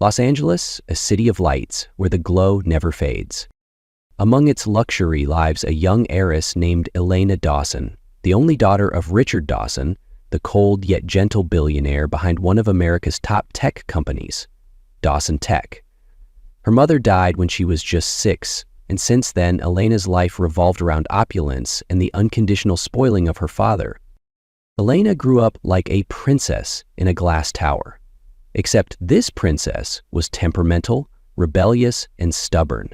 Los Angeles, a city of lights where the glow never fades. Among its luxury lives a young heiress named Elena Dawson, the only daughter of Richard Dawson, the cold yet gentle billionaire behind one of America's top tech companies, Dawson Tech. Her mother died when she was just 6, and since then, Elena's life revolved around opulence and the unconditional spoiling of her father. Elena grew up like a princess in a glass tower. Except this princess was temperamental, rebellious, and stubborn.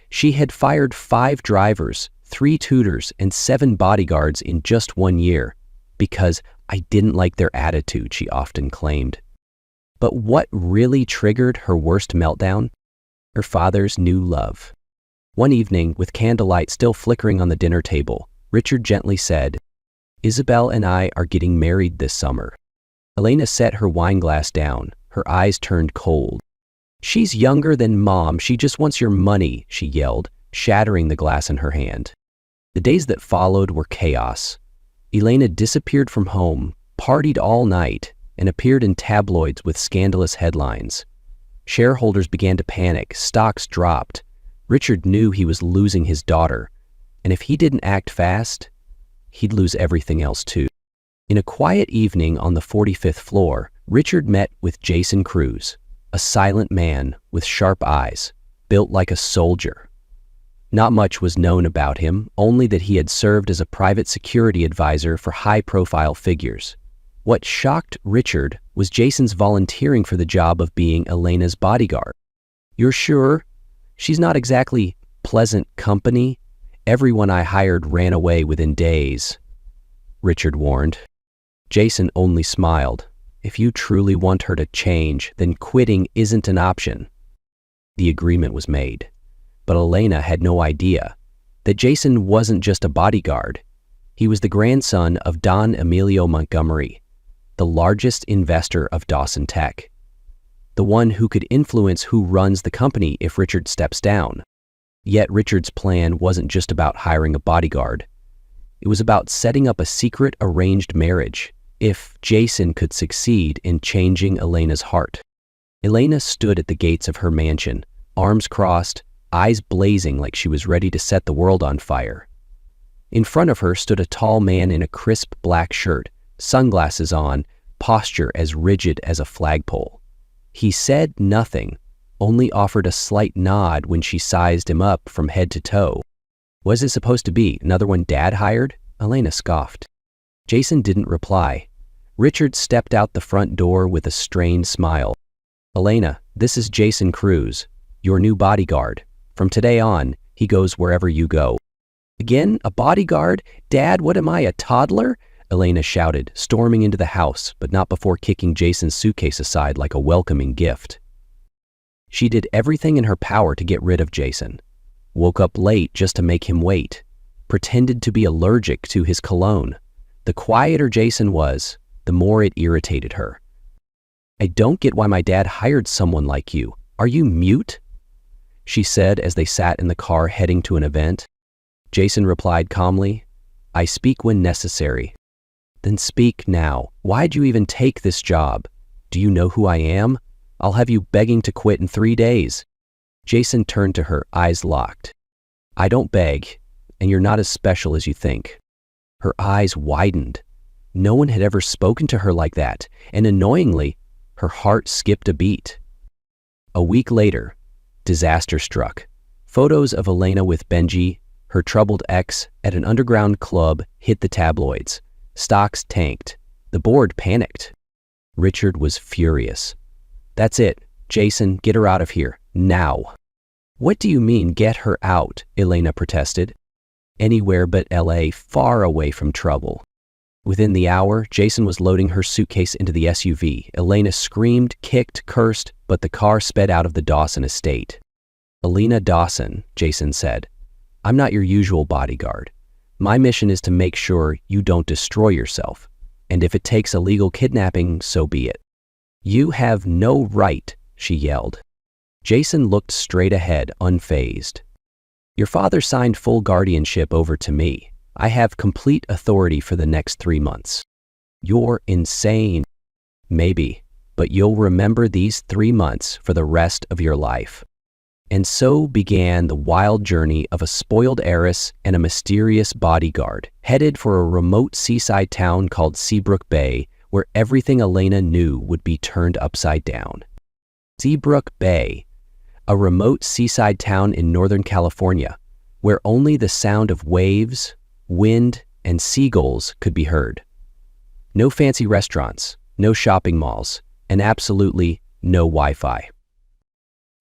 She had fired 5 drivers, 3 tutors, and 7 bodyguards in just 1 year, because I didn't like their attitude, she often claimed. But what really triggered her worst meltdown? Her father's new love. One evening, with candlelight still flickering on the dinner table, Richard gently said, "Isabel and I are getting married this summer." Elena set her wine glass down, her eyes turned cold. "She's younger than Mom, she just wants your money," she yelled, shattering the glass in her hand. The days that followed were chaos. Elena disappeared from home, partied all night, and appeared in tabloids with scandalous headlines. Shareholders began to panic, stocks dropped. Richard knew he was losing his daughter, and if he didn't act fast, he'd lose everything else too. In a quiet evening on the 45th floor, Richard met with Jason Cruz, a silent man with sharp eyes, built like a soldier. Not much was known about him, only that he had served as a private security advisor for high-profile figures. What shocked Richard was Jason's volunteering for the job of being Elena's bodyguard. "You're sure? She's not exactly pleasant company. Everyone I hired ran away within days," Richard warned. Jason only smiled. "If you truly want her to change, then quitting isn't an option." The agreement was made. But Elena had no idea that Jason wasn't just a bodyguard. He was the grandson of Don Emilio Montgomery, the largest investor of Dawson Tech, the one who could influence who runs the company if Richard steps down. Yet Richard's plan wasn't just about hiring a bodyguard. It was about setting up a secret arranged marriage if Jason could succeed in changing Elena's heart. Elena stood at the gates of her mansion, arms crossed, eyes blazing like she was ready to set the world on fire. In front of her stood a tall man in a crisp black shirt, sunglasses on, posture as rigid as a flagpole. He said nothing, only offered a slight nod when she sized him up from head to toe. Was it supposed to be another one Dad hired? Elena scoffed. Jason didn't reply. Richard stepped out the front door with a strained smile. "Elena, this is Jason Cruz, your new bodyguard. From today on, he goes wherever you go." "Again, a bodyguard? Dad, what am I, a toddler?" Elena shouted, storming into the house, but not before kicking Jason's suitcase aside like a welcoming gift. She did everything in her power to get rid of Jason. Woke up late just to make him wait. Pretended to be allergic to his cologne. The quieter Jason was, the more it irritated her. "I don't get why my dad hired someone like you. Are you mute?" she said as they sat in the car heading to an event. Jason replied calmly, "I speak when necessary." "Then speak now. Why'd you even take this job? Do you know who I am? I'll have you begging to quit in 3 days. Jason turned to her, eyes locked. "I don't beg, and you're not as special as you think." Her eyes widened. No one had ever spoken to her like that, and annoyingly, her heart skipped a beat. A week later, disaster struck. Photos of Elena with Benji, her troubled ex, at an underground club hit the tabloids. Stocks tanked. The board panicked. Richard was furious. "That's it. Jason, get her out of here. Now." "What do you mean, get her out?" Elena protested. "Anywhere but LA, far away from trouble." Within the hour, Jason was loading her suitcase into the SUV. Elena screamed, kicked, cursed, but the car sped out of the Dawson estate. "Elena Dawson," Jason said, "I'm not your usual bodyguard. My mission is to make sure you don't destroy yourself. And if it takes illegal kidnapping, so be it." "You have no right," she yelled. Jason looked straight ahead, unfazed. "Your father signed full guardianship over to me. I have complete authority for the next 3 months." "You're insane." "Maybe, but you'll remember these 3 months for the rest of your life." And so began the wild journey of a spoiled heiress and a mysterious bodyguard, headed for a remote seaside town called Seabrook Bay, where everything Elena knew would be turned upside down. Seabrook Bay, a remote seaside town in Northern California, where only the sound of waves, wind, and seagulls could be heard. No fancy restaurants, no shopping malls, and absolutely no Wi-Fi.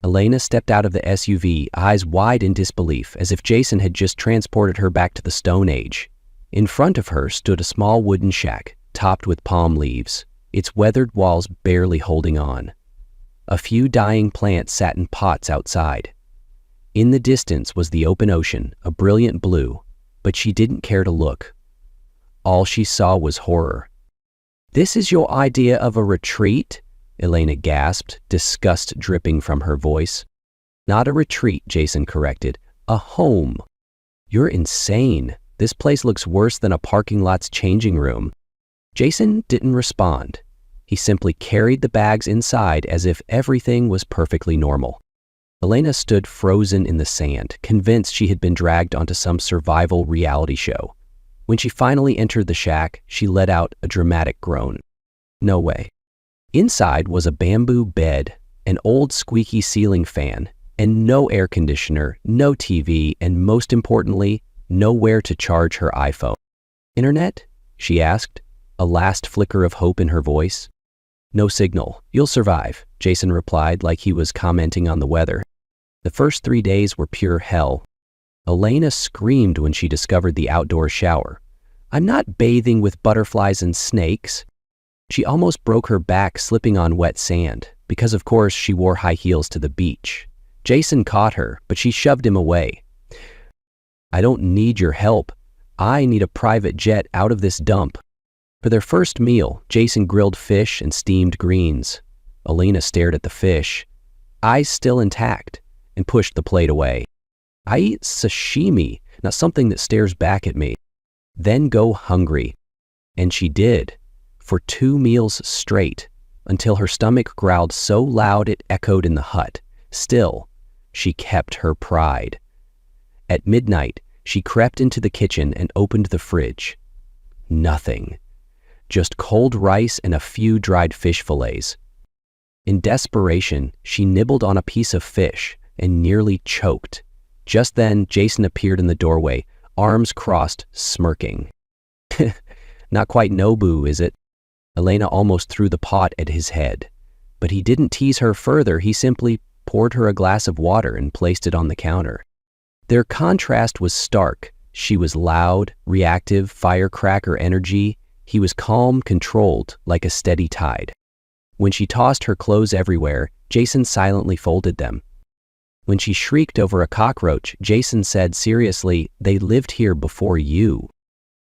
Elena stepped out of the SUV, eyes wide in disbelief, as if Jason had just transported her back to the Stone Age. In front of her stood a small wooden shack, topped with palm leaves, its weathered walls barely holding on. A few dying plants sat in pots outside. In the distance was the open ocean, a brilliant blue, but she didn't care to look. All she saw was horror. "This is your idea of a retreat?" Elena gasped, disgust dripping from her voice. "Not a retreat," Jason corrected. "A home." "You're insane. This place looks worse than a parking lot's changing room." Jason didn't respond. He simply carried the bags inside as if everything was perfectly normal. Elena stood frozen in the sand, convinced she had been dragged onto some survival reality show. When she finally entered the shack, she let out a dramatic groan. No way. Inside was a bamboo bed, an old squeaky ceiling fan, and no air conditioner, no TV, and most importantly, nowhere to charge her iPhone. "Internet?" she asked, a last flicker of hope in her voice. "No signal. You'll survive," Jason replied like he was commenting on the weather. The first 3 days were pure hell. Elena screamed when she discovered the outdoor shower. "I'm not bathing with butterflies and snakes." She almost broke her back slipping on wet sand, because of course she wore high heels to the beach. Jason caught her, but she shoved him away. "I don't need your help. I need a private jet out of this dump." For their first meal, Jason grilled fish and steamed greens. Elena stared at the fish, eyes still intact, and pushed the plate away. "I eat sashimi, not something that stares back at me. Then go hungry." And she did. For 2 meals straight, until her stomach growled so loud it echoed in the hut. Still, she kept her pride. At midnight, she crept into the kitchen and opened the fridge. Nothing. Just cold rice and a few dried fish fillets. In desperation, she nibbled on a piece of fish and nearly choked. Just then, Jason appeared in the doorway, arms crossed, smirking. "Not quite Nobu, is it?" Elena almost threw the pot at his head. But he didn't tease her further, he simply poured her a glass of water and placed it on the counter. Their contrast was stark. She was loud, reactive, firecracker energy. He was calm, controlled, like a steady tide. When she tossed her clothes everywhere, Jason silently folded them. When she shrieked over a cockroach, Jason said seriously, "They lived here before you."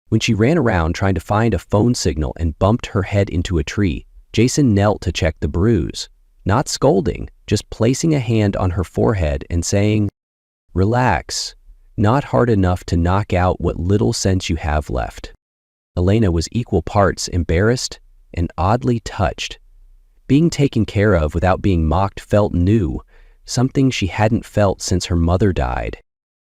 When she ran around trying to find a phone signal and bumped her head into a tree, Jason knelt to check the bruise, not scolding, just placing a hand on her forehead and saying, "Relax, not hard enough to knock out what little sense you have left." Elena was equal parts embarrassed and oddly touched. Being taken care of without being mocked felt new, something she hadn't felt since her mother died.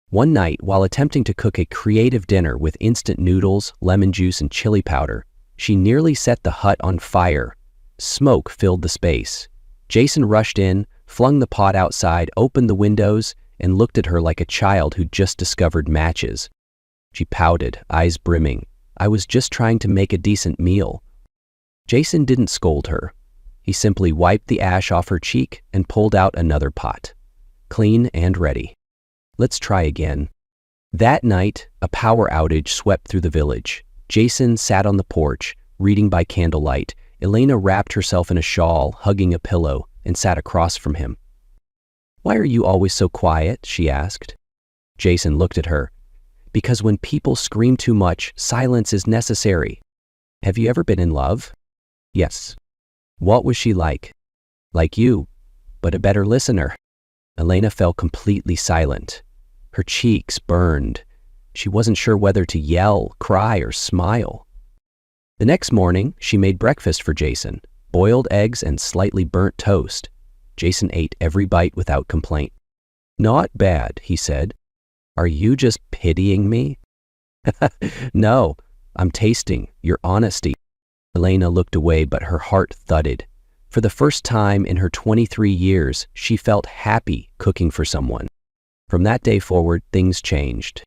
One night, while attempting to cook a creative dinner with instant noodles, lemon juice, and chili powder, she nearly set the hut on fire. Smoke filled the space. Jason rushed in, flung the pot outside, opened the windows, and looked at her like a child who'd just discovered matches. She pouted, eyes brimming. "I was just trying to make a decent meal." Jason didn't scold her. He simply wiped the ash off her cheek and pulled out another pot. Clean and ready. "Let's try again." That night, a power outage swept through the village. Jason sat on the porch, reading by candlelight. Elena wrapped herself in a shawl, hugging a pillow, and sat across from him. "Why are you always so quiet?" she asked. Jason looked at her. "Because when people scream too much, silence is necessary." "Have you ever been in love?" "Yes." "What was she like?" "Like you, but a better listener." Elena fell completely silent. Her cheeks burned. She wasn't sure whether to yell, cry, or smile. The next morning, she made breakfast for Jason. boiled eggs and slightly burnt toast. Jason ate every bite without complaint. "Not bad," he said. "Are you just pitying me?" "No, I'm tasting your honesty." Elena looked away, but her heart thudded. For the first time in her 23 years, she felt happy cooking for someone. From that day forward, things changed.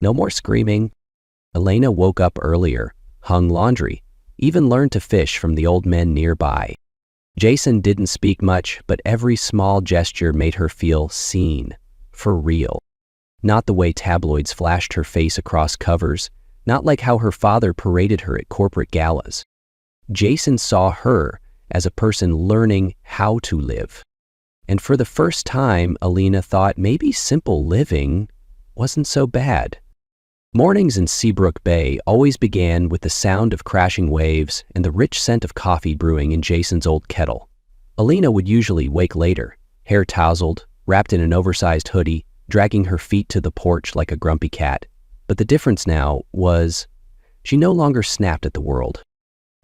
No more screaming. Elena woke up earlier, hung laundry, even learned to fish from the old men nearby. Jason didn't speak much, but every small gesture made her feel seen, for real. Not the way tabloids flashed her face across covers, not like how her father paraded her at corporate galas. Jason saw her as a person learning how to live. And for the first time, Elena thought maybe simple living wasn't so bad. Mornings in Seabrook Bay always began with the sound of crashing waves and the rich scent of coffee brewing in Jason's old kettle. Elena would usually wake later, hair tousled, wrapped in an oversized hoodie, dragging her feet to the porch like a grumpy cat. But the difference now was she no longer snapped at the world.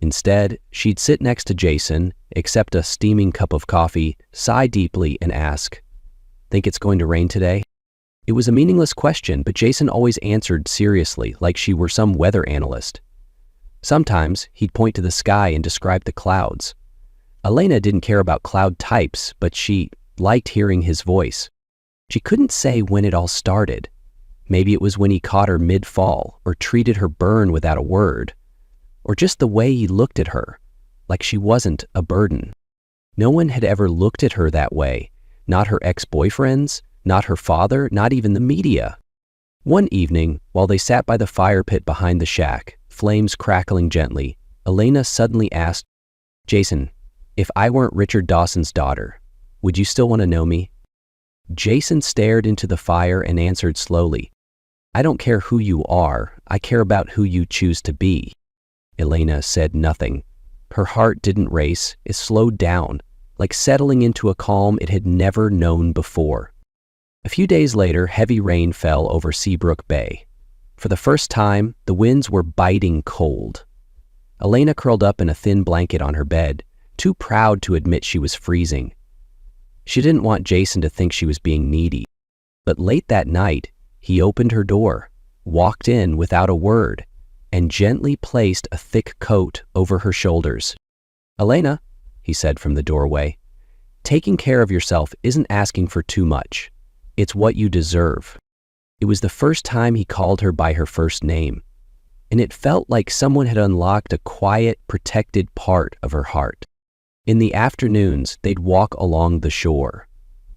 Instead, she'd sit next to Jason, accept a steaming cup of coffee, sigh deeply, and ask, "Think it's going to rain today?" It was a meaningless question, but Jason always answered seriously, like she were some weather analyst. Sometimes he'd point to the sky and describe the clouds. Elena didn't care about cloud types, but she liked hearing his voice. She couldn't say when it all started. Maybe it was when he caught her mid-fall, or treated her burn without a word, or just the way he looked at her, like she wasn't a burden. No one had ever looked at her that way, not her ex-boyfriends, not her father, not even the media. One evening, while they sat by the fire pit behind the shack, flames crackling gently, Elena suddenly asked, "Jason, if I weren't Richard Dawson's daughter, would you still want to know me?" Jason stared into the fire and answered slowly, "I don't care who you are, I care about who you choose to be." Elena said nothing. Her heart didn't race, it slowed down, like settling into a calm it had never known before. A few days later, heavy rain fell over Seabrook Bay. For the first time, the winds were biting cold. Elena curled up in a thin blanket on her bed, too proud to admit she was freezing. She didn't want Jason to think she was being needy. But late that night, he opened her door, walked in without a word, and gently placed a thick coat over her shoulders. "Elena," he said from the doorway, "taking care of yourself isn't asking for too much. It's what you deserve." It was the first time he called her by her first name, and it felt like someone had unlocked a quiet, protected part of her heart. In the afternoons, they'd walk along the shore.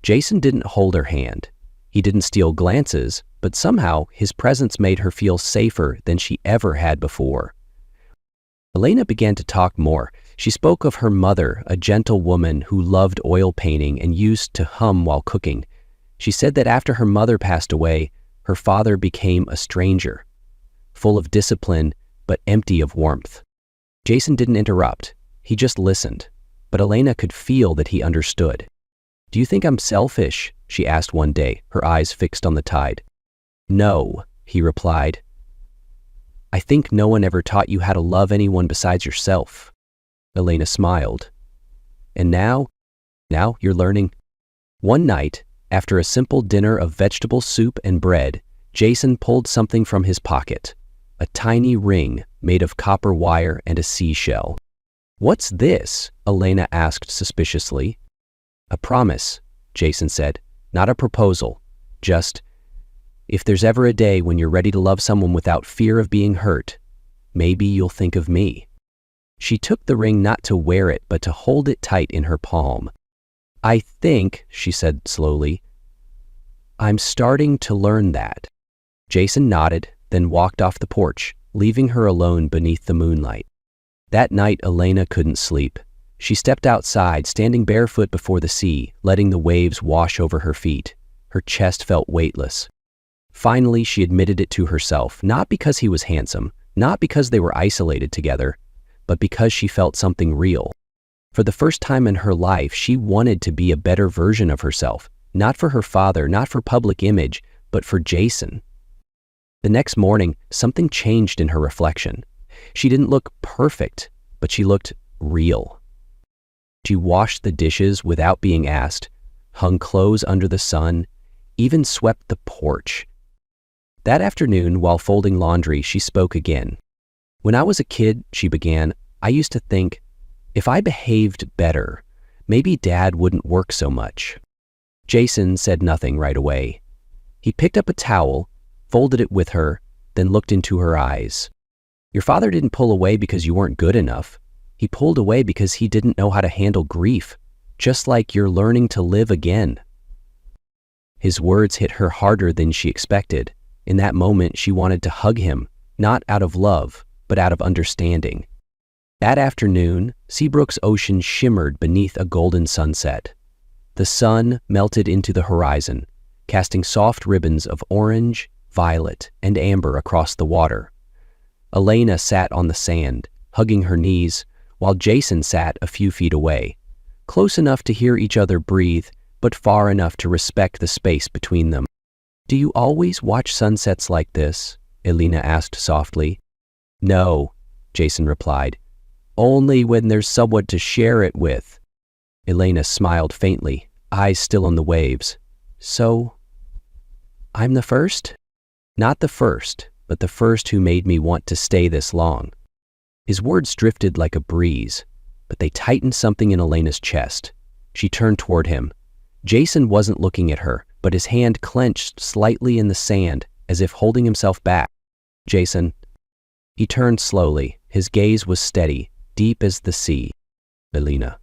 Jason didn't hold her hand. He didn't steal glances, but somehow his presence made her feel safer than she ever had before. Elena began to talk more. She spoke of her mother, a gentle woman who loved oil painting and used to hum while cooking. She said that after her mother passed away, her father became a stranger, full of discipline but empty of warmth. Jason didn't interrupt. He just listened, but Elena could feel that he understood. "Do you think I'm selfish?" she asked one day, her eyes fixed on the tide. "No," he replied. "I think no one ever taught you how to love anyone besides yourself." Elena smiled. "And now you're learning." One night, after a simple dinner of vegetable soup and bread, Jason pulled something from his pocket, a tiny ring made of copper wire and a seashell. "What's this?" Elena asked suspiciously. "A promise," Jason said. "Not a proposal. Just, if there's ever a day when you're ready to love someone without fear of being hurt, maybe you'll think of me." She took the ring not to wear it, but to hold it tight in her palm. "I think," she said slowly, "I'm starting to learn that." Jason nodded, then walked off the porch, leaving her alone beneath the moonlight. That night, Elena couldn't sleep. She stepped outside, standing barefoot before the sea, letting the waves wash over her feet. Her chest felt weightless. Finally, she admitted it to herself, not because he was handsome, not because they were isolated together, but because she felt something real. For the first time in her life, she wanted to be a better version of herself, not for her father, not for public image, but for Jason. The next morning, something changed in her reflection. She didn't look perfect, but she looked real. She washed the dishes without being asked, hung clothes under the sun, even swept the porch. That afternoon, while folding laundry, she spoke again. "When I was a kid," she began, "I used to think, if I behaved better, maybe Dad wouldn't work so much." Jason said nothing right away. He picked up a towel, folded it with her, then looked into her eyes. "Your father didn't pull away because you weren't good enough. He pulled away because he didn't know how to handle grief, just like you're learning to live again." His words hit her harder than she expected. In that moment, she wanted to hug him, not out of love, but out of understanding. That afternoon, Seabrook's ocean shimmered beneath a golden sunset. The sun melted into the horizon, casting soft ribbons of orange, violet, and amber across the water. Elena sat on the sand, hugging her knees, while Jason sat a few feet away, close enough to hear each other breathe, but far enough to respect the space between them. "Do you always watch sunsets like this?" Elena asked softly. "No," Jason replied. "Only when there's someone to share it with." Elena smiled faintly, eyes still on the waves. "So, I'm the first?" "Not the first, but the first who made me want to stay this long." His words drifted like a breeze, but they tightened something in Elena's chest. She turned toward him. Jason wasn't looking at her, but his hand clenched slightly in the sand, as if holding himself back. "Jason." He turned slowly. His gaze was steady, deep as the sea. "Elena,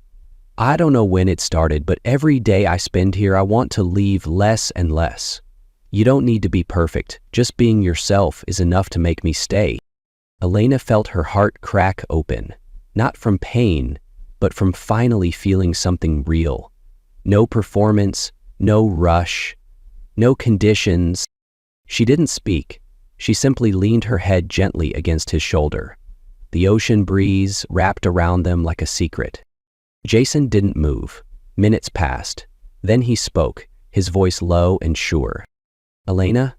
I don't know when it started, but every day I spend here, I want to leave less and less. You don't need to be perfect. Just being yourself is enough to make me stay." Elena felt her heart crack open, not from pain, but from finally feeling something real. No performance, no rush, no conditions. She didn't speak. She simply leaned her head gently against his shoulder. The ocean breeze wrapped around them like a secret. Jason didn't move. Minutes passed. Then he spoke, his voice low and sure. "Elena,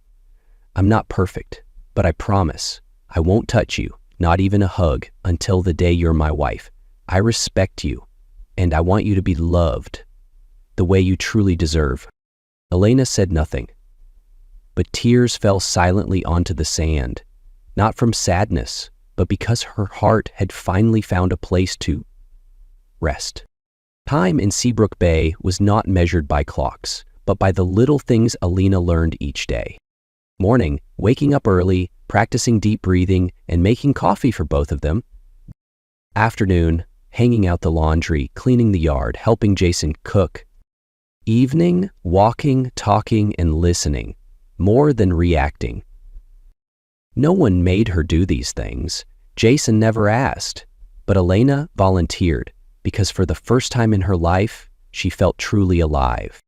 I'm not perfect, but I promise I won't touch you, not even a hug, until the day you're my wife. I respect you, and I want you to be loved the way you truly deserve." Elena said nothing, but tears fell silently onto the sand, not from sadness, but because her heart had finally found a place to rest. Time in Seabrook Bay was not measured by clocks, but by the little things Elena learned each day. Morning, waking up early, practicing deep breathing, and making coffee for both of them. Afternoon, hanging out the laundry, cleaning the yard, helping Jason cook. Evening, walking, talking, and listening, more than reacting. No one made her do these things. Jason never asked, but Elena volunteered, because for the first time in her life, she felt truly alive.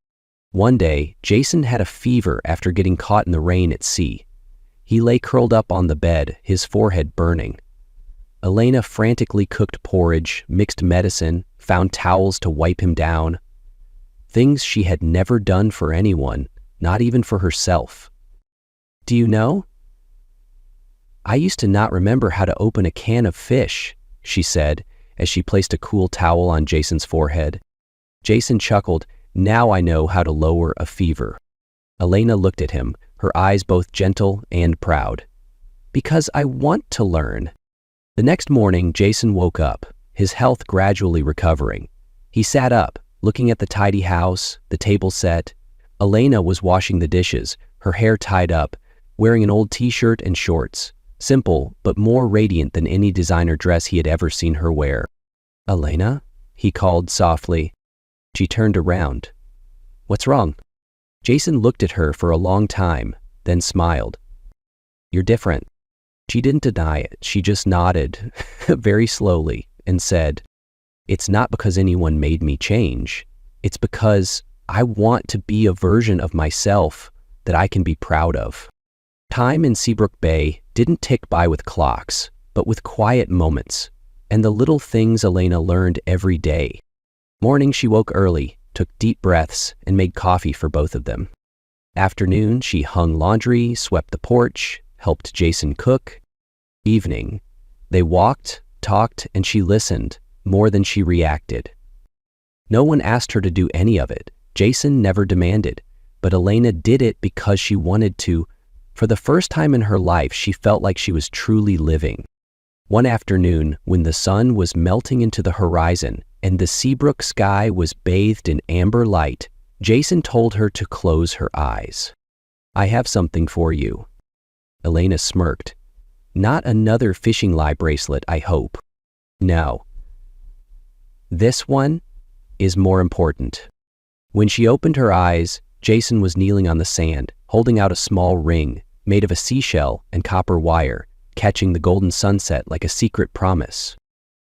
One day, Jason had a fever after getting caught in the rain at sea. He lay curled up on the bed, his forehead burning. Elena frantically cooked porridge, mixed medicine, found towels to wipe him down. Things she had never done for anyone, not even for herself. "Do you know? I used to not remember how to open a can of fish," she said, as she placed a cool towel on Jason's forehead. Jason chuckled. "Now I know how to lower a fever." Elena looked at him, her eyes both gentle and proud. "Because I want to learn." The next morning, Jason woke up, his health gradually recovering. He sat up, looking at the tidy house, the table set. Elena was washing the dishes, her hair tied up, wearing an old t-shirt and shorts, simple but more radiant than any designer dress he had ever seen her wear. "Elena?" he called softly. She turned around. "What's wrong?" Jason looked at her for a long time, then smiled. "You're different." She didn't deny it. She just nodded, very slowly, and said, "It's not because anyone made me change. It's because I want to be a version of myself that I can be proud of." Time in Seabrook Bay didn't tick by with clocks, but with quiet moments, and the little things Elena learned every day. Morning, she woke early, took deep breaths, and made coffee for both of them. Afternoon, she hung laundry, swept the porch, helped Jason cook. Evening, they walked, talked, and she listened more than she reacted. No one asked her to do any of it. Jason never demanded, but Elena did it because she wanted to. For the first time in her life, she felt like she was truly living. One afternoon, when the sun was melting into the horizon and the Seabrook sky was bathed in amber light, Jason told her to close her eyes. "I have something for you." Elena smirked. "Not another fishing lie bracelet, I hope." "No. This one is more important." When she opened her eyes, Jason was kneeling on the sand, holding out a small ring made of a seashell and copper wire, catching the golden sunset like a secret promise.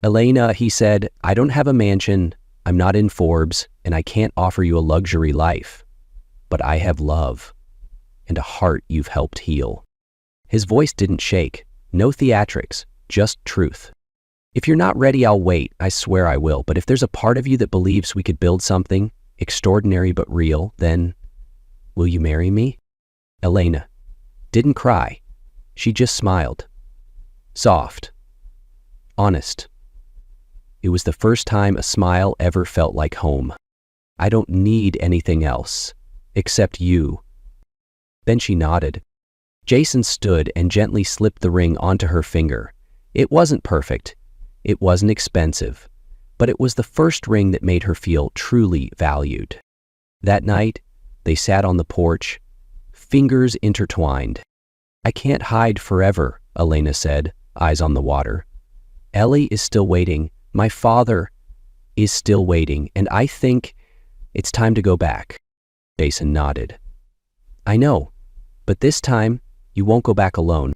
"Elena," he said, "I don't have a mansion, I'm not in Forbes, and I can't offer you a luxury life. But I have love, and a heart you've helped heal." His voice didn't shake. No theatrics, just truth. "If you're not ready, I'll wait. I swear I will. But if there's a part of you that believes we could build something extraordinary but real, then will you marry me?" Elena didn't cry. She just smiled. Soft. Honest. It was the first time a smile ever felt like home. "I don't need anything else, except you." Then she nodded. Jason stood and gently slipped the ring onto her finger. It wasn't perfect. It wasn't expensive. But it was the first ring that made her feel truly valued. That night, they sat on the porch, fingers intertwined. "I can't hide forever," Elena said, eyes on the water. "Ellie is still waiting. My father is still waiting, and I think it's time to go back." Jason nodded. "I know, but this time you won't go back alone."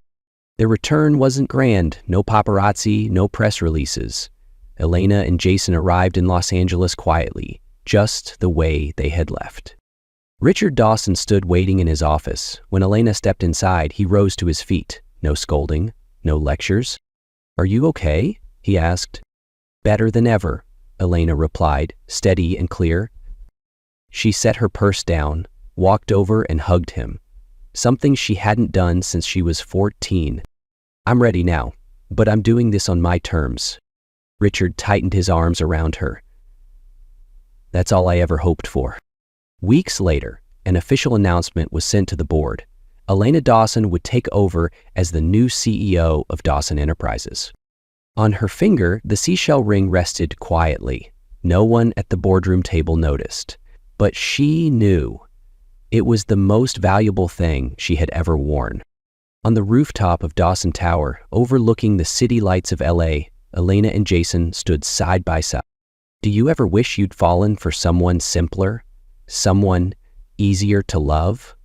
Their return wasn't grand, no paparazzi, no press releases. Elena and Jason arrived in Los Angeles quietly, just the way they had left. Richard Dawson stood waiting in his office. When Elena stepped inside, he rose to his feet. No scolding, no lectures. "Are you okay?" he asked. "Better than ever," Elena replied, steady and clear. She set her purse down, walked over and hugged him, something she hadn't done since she was 14. "I'm ready now, but I'm doing this on my terms." Richard tightened his arms around her. "That's all I ever hoped for." Weeks later, an official announcement was sent to the board. Elena Dawson would take over as the new CEO of Dawson Enterprises. On her finger, the seashell ring rested quietly. No one at the boardroom table noticed. But she knew. It was the most valuable thing she had ever worn. On the rooftop of Dawson Tower, overlooking the city lights of LA, Elena and Jason stood side by side. "Do you ever wish you'd fallen for someone simpler? Someone easier to love?"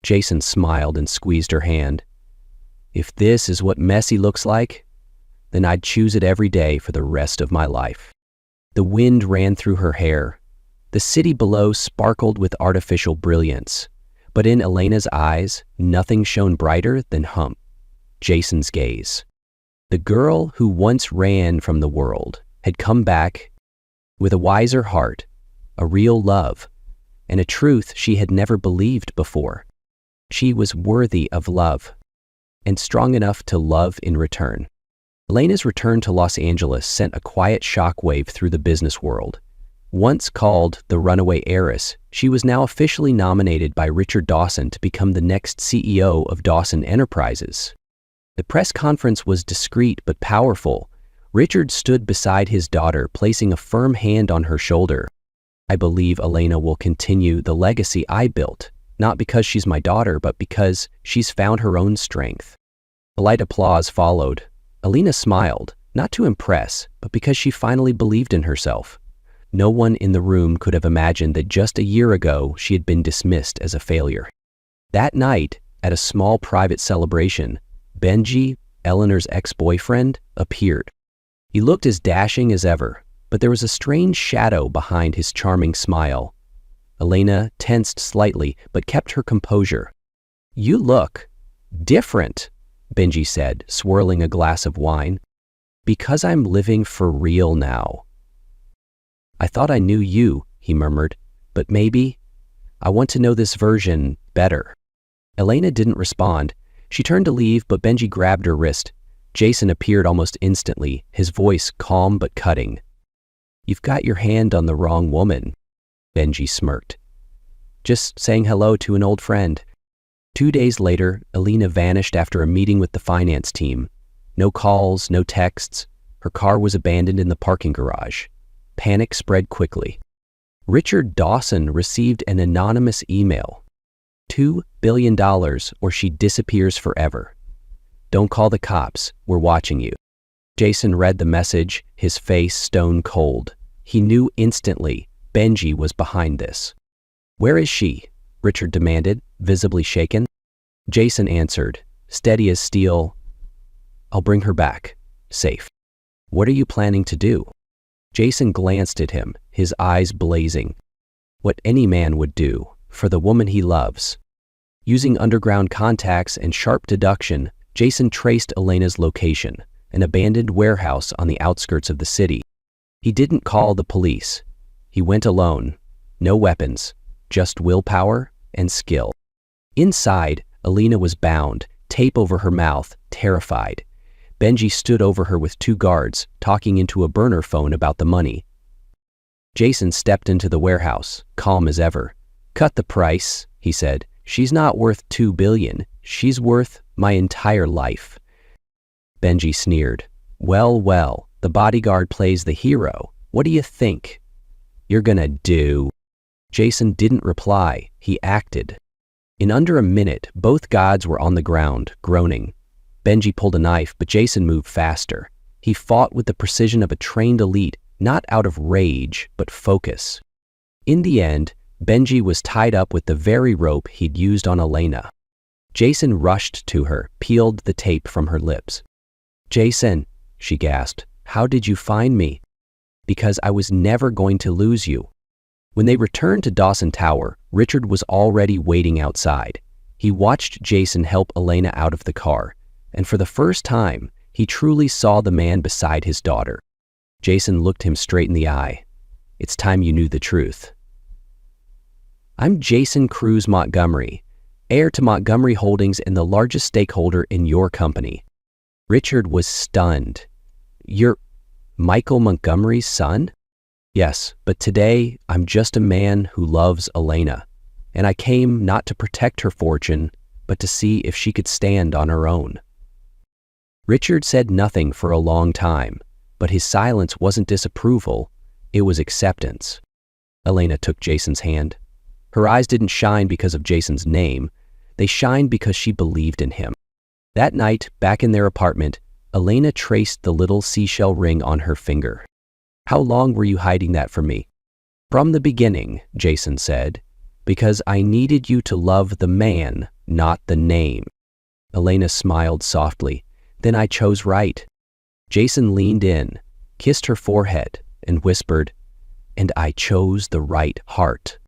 Jason smiled and squeezed her hand. "If this is what messy looks like, then I'd choose it every day for the rest of my life." The wind ran through her hair. The city below sparkled with artificial brilliance. But in Elena's eyes, nothing shone brighter than Jason's gaze. The girl who once ran from the world had come back with a wiser heart, a real love, and a truth she had never believed before. She was worthy of love, and strong enough to love in return. Elena's return to Los Angeles sent a quiet shockwave through the business world. Once called the runaway heiress, she was now officially nominated by Richard Dawson to become the next CEO of Dawson Enterprises. The press conference was discreet but powerful. Richard stood beside his daughter, placing a firm hand on her shoulder. "I believe Elena will continue the legacy I built, not because she's my daughter, but because she's found her own strength." A light applause followed. Elena smiled, not to impress, but because she finally believed in herself. No one in the room could have imagined that just a year ago she had been dismissed as a failure. That night, at a small private celebration, Benji, Eleanor's ex-boyfriend, appeared. He looked as dashing as ever, but there was a strange shadow behind his charming smile. Elena tensed slightly, but kept her composure. "You look different," Benji said, swirling a glass of wine. "Because I'm living for real now." "I thought I knew you," he murmured, "but maybe I want to know this version better." Elena didn't respond. She turned to leave, but Benji grabbed her wrist. Jason appeared almost instantly, his voice calm but cutting. You've got your hand on the wrong woman, Benji smirked. Just saying hello to an old friend. 2 days later, Elena vanished after a meeting with the finance team. No calls, no texts. Her car was abandoned in the parking garage. Panic spread quickly. Richard Dawson received an anonymous email. $2 billion or she disappears forever. Don't call the cops, we're watching you. Jason read the message, his face stone cold. He knew instantly Benji was behind this. Where is she? Richard demanded, visibly shaken. Jason answered, steady as steel. I'll bring her back, safe. What are you planning to do? Jason glanced at him, his eyes blazing. What any man would do, for the woman he loves. Using underground contacts and sharp deduction, Jason traced Elena's location, an abandoned warehouse on the outskirts of the city. He didn't call the police. He went alone. No weapons, just willpower and skill. Inside, Elena was bound, tape over her mouth, terrified. Benji stood over her with 2 guards, talking into a burner phone about the money. Jason stepped into the warehouse, calm as ever. Cut the price, he said. She's not worth $2 billion. She's worth my entire life. Benji sneered. Well, the bodyguard plays the hero. What do you think you're gonna do? Jason didn't reply. He acted. In under a minute, both gods were on the ground, groaning. Benji pulled a knife, but Jason moved faster. He fought with the precision of a trained elite, not out of rage, but focus. In the end, Benji was tied up with the very rope he'd used on Elena. Jason rushed to her, peeled the tape from her lips. Jason, she gasped, how did you find me? Because I was never going to lose you. When they returned to Dawson Tower, Richard was already waiting outside. He watched Jason help Elena out of the car, and for the first time, he truly saw the man beside his daughter. Jason looked him straight in the eye. It's time you knew the truth. I'm Jason Cruz Montgomery, heir to Montgomery Holdings and the largest stakeholder in your company. Richard was stunned. You're Michael Montgomery's son? Yes, but today I'm just a man who loves Elena, and I came not to protect her fortune, but to see if she could stand on her own. Richard said nothing for a long time, but his silence wasn't disapproval, it was acceptance. Elena took Jason's hand. Her eyes didn't shine because of Jason's name, they shined because she believed in him. That night, back in their apartment, Elena traced the little seashell ring on her finger. How long were you hiding that from me? From the beginning, Jason said, because I needed you to love the man, not the name. Elena smiled softly. Then I chose right. Jason leaned in, kissed her forehead, and whispered, and I chose the right heart.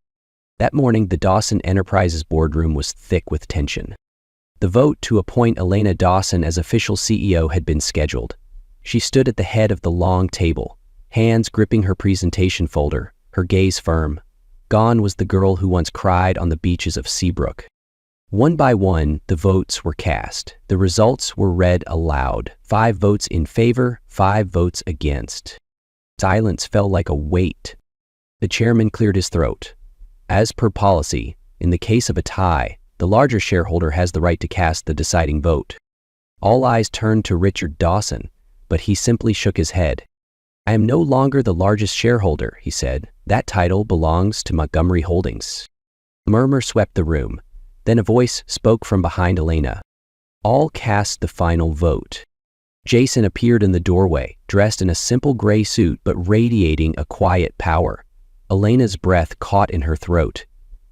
That morning, the Dawson Enterprises boardroom was thick with tension. The vote to appoint Elena Dawson as official CEO had been scheduled. She stood at the head of the long table, hands gripping her presentation folder, her gaze firm. Gone was the girl who once cried on the beaches of Seabrook. One by one, the votes were cast. The results were read aloud. 5 votes in favor, 5 votes against. Silence fell like a weight. The chairman cleared his throat. As per policy, in the case of a tie, the larger shareholder has the right to cast the deciding vote. All eyes turned to Richard Dawson, but he simply shook his head. I am no longer the largest shareholder, he said. That title belongs to Montgomery Holdings. A murmur swept the room. Then a voice spoke from behind Elena. All cast the final vote. Jason appeared in the doorway, dressed in a simple gray suit but radiating a quiet power. Elena's breath caught in her throat.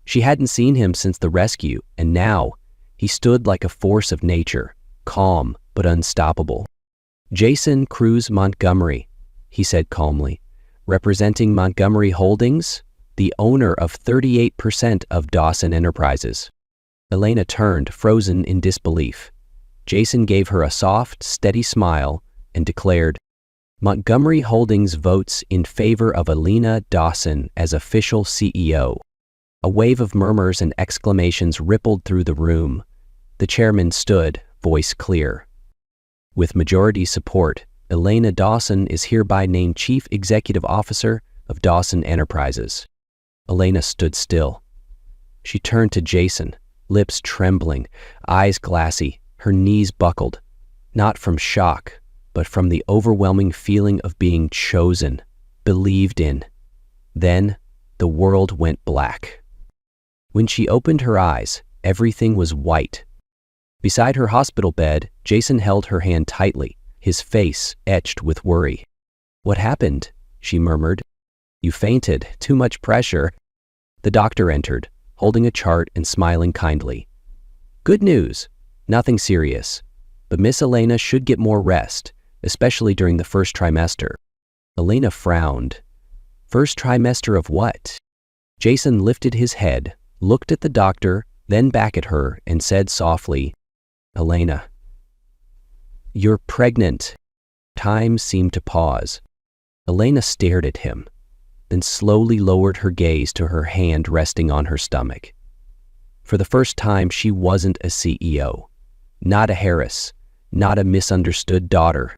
She hadn't seen him since the rescue, and now he stood like a force of nature, calm but unstoppable. Jason Cruz Montgomery, he said calmly, representing Montgomery Holdings, the owner of 38% of Dawson Enterprises. Elena turned, frozen in disbelief. Jason gave her a soft, steady smile and declared, Montgomery Holdings votes in favor of Elena Dawson as official CEO. A wave of murmurs and exclamations rippled through the room. The chairman stood, voice clear. With majority support, Elena Dawson is hereby named Chief Executive Officer of Dawson Enterprises." Elena stood still. She turned to Jason, lips trembling, eyes glassy, her knees buckled, not from shock, but from the overwhelming feeling of being chosen, believed in. Then, the world went black. When she opened her eyes, everything was white. Beside her hospital bed, Jason held her hand tightly, his face etched with worry. "What happened?" she murmured. "You fainted. Too much pressure." The doctor entered, holding a chart and smiling kindly. "Good news. Nothing serious. But Miss Elena should get more rest, especially during the first trimester." Elena frowned. First trimester of what? Jason lifted his head, looked at the doctor, then back at her, and said softly, "Elena, you're pregnant." Time seemed to pause. Elena stared at him, then slowly lowered her gaze to her hand resting on her stomach. For the first time, she wasn't a CEO, not a Harris, not a misunderstood daughter.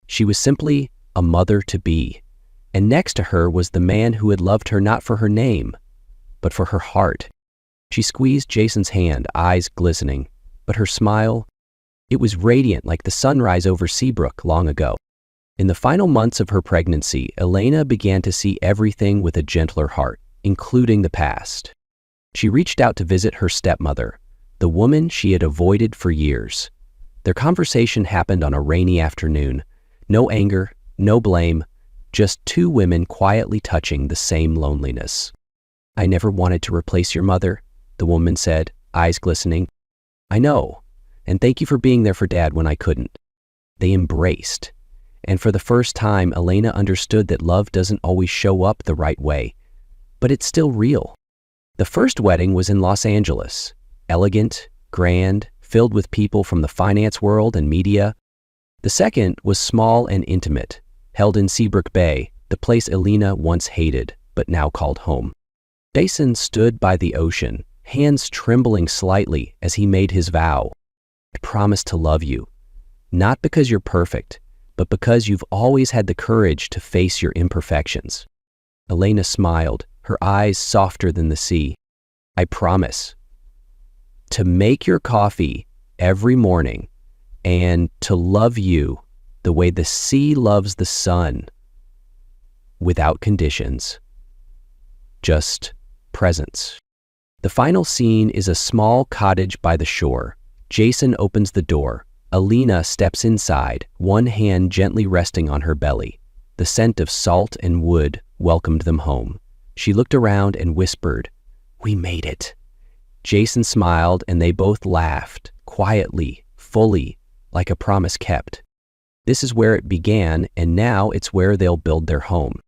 She was simply a mother-to-be, and next to her was the man who had loved her not for her name, but for her heart. She squeezed Jason's hand, eyes glistening, but her smile, it was radiant like the sunrise over Seabrook long ago. In the final months of her pregnancy, Elena began to see everything with a gentler heart, including the past. She reached out to visit her stepmother, the woman she had avoided for years. Their conversation happened on a rainy afternoon. No anger, no blame, just two women quietly touching the same loneliness. "I never wanted to replace your mother," the woman said, eyes glistening. "I know, and thank you for being there for Dad when I couldn't." They embraced, and for the first time, Elena understood that love doesn't always show up the right way, but it's still real. The first wedding was in Los Angeles, elegant, grand, filled with people from the finance world and media. The second was small and intimate, held in Seabrook Bay, the place Elena once hated, but now called home. Jason stood by the ocean, hands trembling slightly as he made his vow. "I promise to love you, not because you're perfect, but because you've always had the courage to face your imperfections." Elena smiled, her eyes softer than the sea. "I promise to make your coffee every morning and to love you the way the sea loves the sun, without conditions, just presence." The final scene is a small cottage by the shore. Jason opens the door. Elena steps inside, one hand gently resting on her belly. The scent of salt and wood welcomed them home. She looked around and whispered, "We made it." Jason smiled and they both laughed, quietly, fully, like a promise kept. This is where it began, and now it's where they'll build their home.